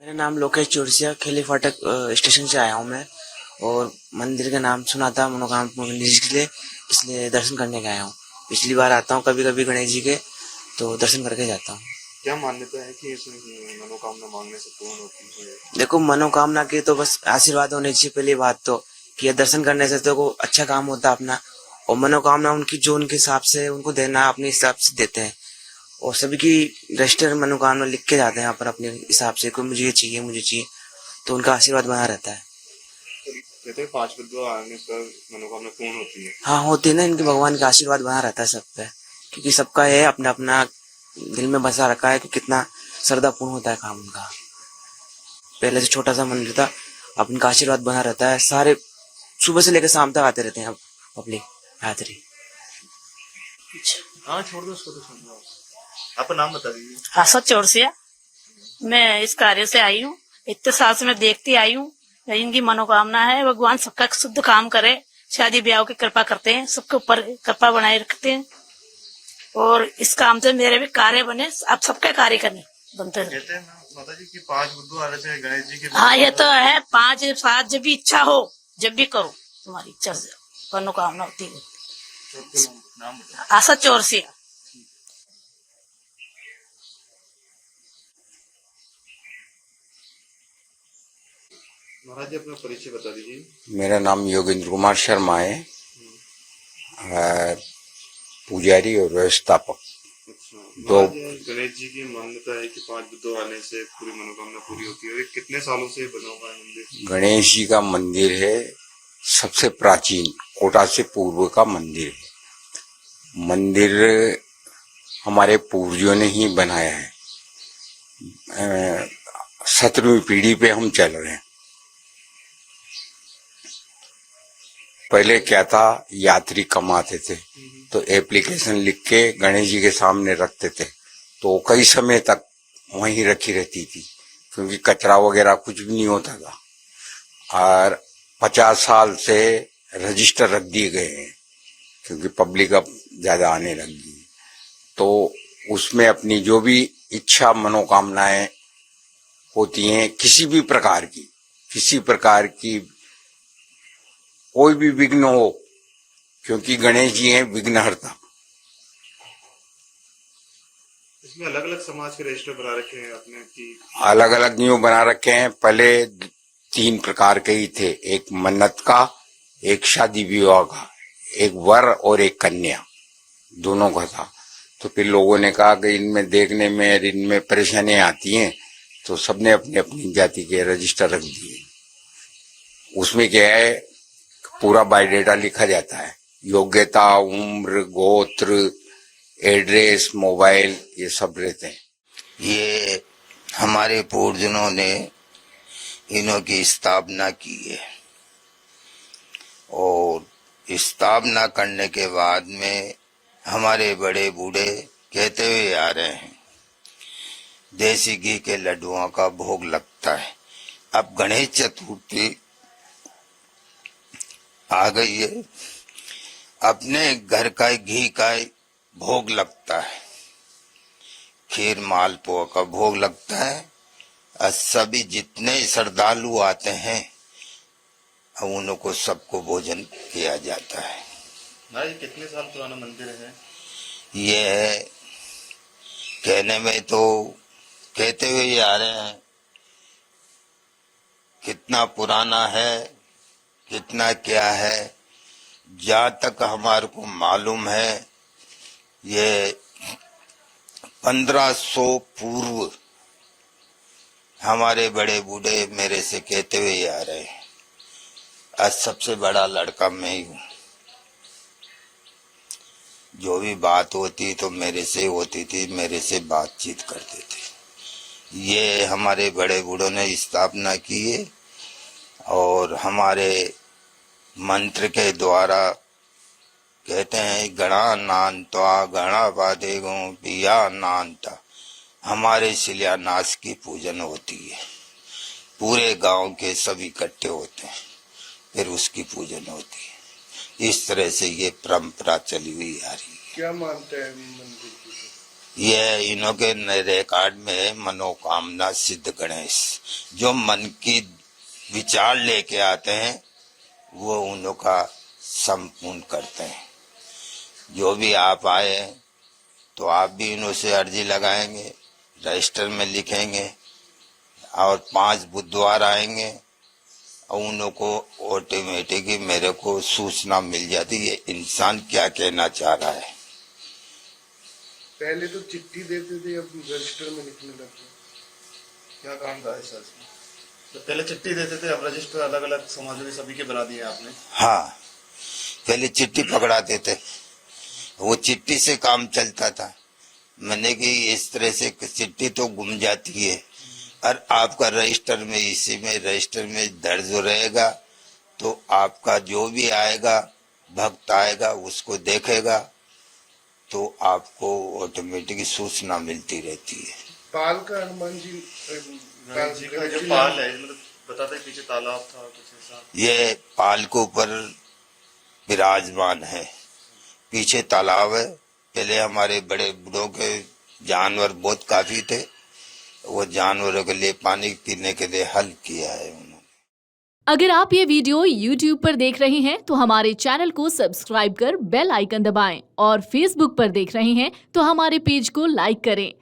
मेरा नाम लोकेश चौरसिया, खेली फाटक स्टेशन से आया हूँ मैं। और मंदिर का नाम सुना था मनोकामना मंदिर के लिए, इसलिए दर्शन करने के आया हूँ। पिछली बार आता हूँ कभी कभी गणेश जी के, तो दर्शन करके जाता हूँ। क्या मान्यता है कि इसमें मनोकामना मांगने से पूर्ण होती है? देखो, मनोकामना की तो बस आशीर्वाद होने चाहिए पहली बात तो, कि ये दर्शन करने से तो को अच्छा काम होता है अपना। और मनोकामना उनकी जो उनके हिसाब से उनको देना अपने हिसाब से देते हैं। और सभी की रजिस्टर मनोकामना लिख के जाते हैं यहाँ पर अपने हिसाब से, कोई मुझे ये चाहिए मुझे चाहिए, तो उनका आशीर्वाद बना रहता है। कहते हैं 5 बुद्धों आने पर मनोकामना पूर्ण होती है। हाँ, होती है ना, इनके भगवान का आशीर्वाद बना रहता है सब पे, क्योंकि सबका है अपना अपना दिल में बसा रखा है कि कितना श्रद्धा पूर्ण होता है काम उनका। पहले से छोटा सा मंदिर था, अब इनका आशीर्वाद बना रहता है। सारे सुबह से लेकर शाम तक आते रहते हैं अब पब्लिक यात्री। हाँ, छोड़ दो उसको, तो छोड़ दो। आपका नाम बता दीजिए। आशा चौरसिया, मैं इस कार्य से आई हूँ। इतने साल से मैं देखती आई हूँ। इनकी मनोकामना है भगवान सबका शुद्ध काम करे, शादी ब्याह की कृपा करते हैं, सबके ऊपर कृपा बनाए रखते हैं। और इस काम से मेरे भी कार्य बने, आप सबके कार्य करने बनते हैं। कहते हैं माता जी की 5 बुद्धों आ रहे थे गणेश जी के। हाँ, ये तो है 5 7 जब भी इच्छा हो जब भी करो, तुम्हारी इच्छा से मनोकामना होती है। नाम आशा चौरसिया। महाराज जी अपना परिचय बता दीजिए। मेरा नाम योगेंद्र कुमार शर्मा है, पुजारी और व्यवस्थापक। अच्छा, दो गणेश जी की मान्यता है कि 5 बुद्धों आने से पूरी मनोकामना पूरी होती है। कितने सालों से बना हुआ है मंदिर? गणेश जी का मंदिर है सबसे प्राचीन, कोटा से पूर्व का मंदिर है। मंदिर हमारे पूर्वजों ने ही बनाया है। 17वीं पीढ़ी पे हम चल रहे हैं। पहले क्या था, यात्री कम आते थे तो एप्लीकेशन लिख के गणेश जी के सामने रखते थे, तो कई समय तक वहीं रखी रहती थी, क्योंकि कचरा वगैरह कुछ भी नहीं होता था। और 50 साल से रजिस्टर रख दिए गए हैं, क्योंकि पब्लिक अब ज्यादा आने लगी, तो उसमें अपनी जो भी इच्छा मनोकामनाएं होती हैं, किसी भी प्रकार की कोई भी विघ्न हो, क्योंकि गणेश जी हैं विघ्नहर्ता। इसमें अलग अलग समाज के रजिस्टर बना रखे हैं अपने की। अलग अलग न्यू बना रखे हैं। पहले 3 प्रकार के ही थे, एक मन्नत का, एक शादी विवाह का, एक वर और एक कन्या, दोनों का था। तो फिर लोगों ने कहा कि इनमें देखने में इनमें परेशानियां आती हैं, तो सबने अपनी अपनी जाति के रजिस्टर रख दिए। उसमें क्या है, पूरा बायोडेटा लिखा जाता है, योग्यता, उम्र, गोत्र, एड्रेस, मोबाइल, ये सब रहते हैं। ये हमारे पूर्वजों ने इन्हों की स्थापना की है, और स्थापना करने के बाद में हमारे बड़े बूढ़े कहते हुए आ रहे हैं, देसी घी के लड्डुओं का भोग लगता है। अब गणेश चतुर्थी आ गई है, अपने घर का घी का भोग लगता है, खीर मालपुआ का भोग लगता है। और सभी जितने श्रद्धालु आते हैं उनको सबको भोजन किया जाता है। भाई कितने साल पुराना मंदिर है? ये कहने में तो कहते हुए ही आ रहे हैं, कितना पुराना है कितना क्या है, जहाँ तक हमारे को मालूम है ये 1500 पूर्व हमारे बड़े बूढ़े मेरे से कहते हुए आ रहे हैं। आज सबसे बड़ा लड़का मैं ही हूँ। जो भी बात होती तो मेरे से होती थी, मेरे से बातचीत करते थे। ये हमारे बड़े बूढ़ों ने स्थापना की है, और हमारे मंत्र के द्वारा कहते हैं गणानान्त्वा गणापादेगो पिया नान्ता, हमारे शिलान्यास की पूजन होती है। पूरे गांव के सभी इकट्ठे होते हैं, फिर उसकी पूजन होती है। इस तरह से ये परंपरा चली हुई आ रही है। क्या मानते हैं मंदिर की? ये इन्हों के रिकॉर्ड में मनोकामना सिद्ध गणेश, जो मन की विचार लेके आते हैं वो उन्हों का संपूर्ण करते हैं। जो भी आप आए तो आप भी इन्हों से अर्जी लगाएंगे, रजिस्टर में लिखेंगे, और 5 बुधवार आएंगे और उन्हों को ऑटोमेटिक ही मेरे को सूचना मिल जाती है इंसान क्या कहना चाह रहा है। पहले तो चिट्ठी देते थे, अब रजिस्टर में लिखने लगे। क्या काम था इस में? तो पहले चिट्ठी देते थे, अब रजिस्टर अलग अलग समाजों के सभी के बना दिए आपने। हाँ, पहले चिट्ठी पकड़ाते थे, वो चिट्ठी से काम चलता था। मैंने कि इस तरह से चिट्ठी तो गुम जाती है, और आपका रजिस्टर में, इसी में रजिस्टर में दर्ज रहेगा, तो आपका जो भी आएगा, भक्त आएगा, उसको देखेगा तो आपको ऑटोमेटिक सूचना मिलती रहती है। पाल का हनुमान जी का जो पाल है, मतलब बताते हैं पीछे तालाब था कुछ ऐसा। ये पाल के ऊपर विराजमान है, पीछे तालाब है। पहले हमारे बड़े बूढ़ों के जानवर बहुत काफी थे, वो जानवरों के लिए पानी पीने के लिए हल किया है उन्होंने। अगर आप ये वीडियो YouTube पर देख रहे हैं तो हमारे चैनल को सब्सक्राइब कर बेल आइकन दबाएं, और Facebook पर देख रहे हैं तो हमारे पेज को लाइक करें।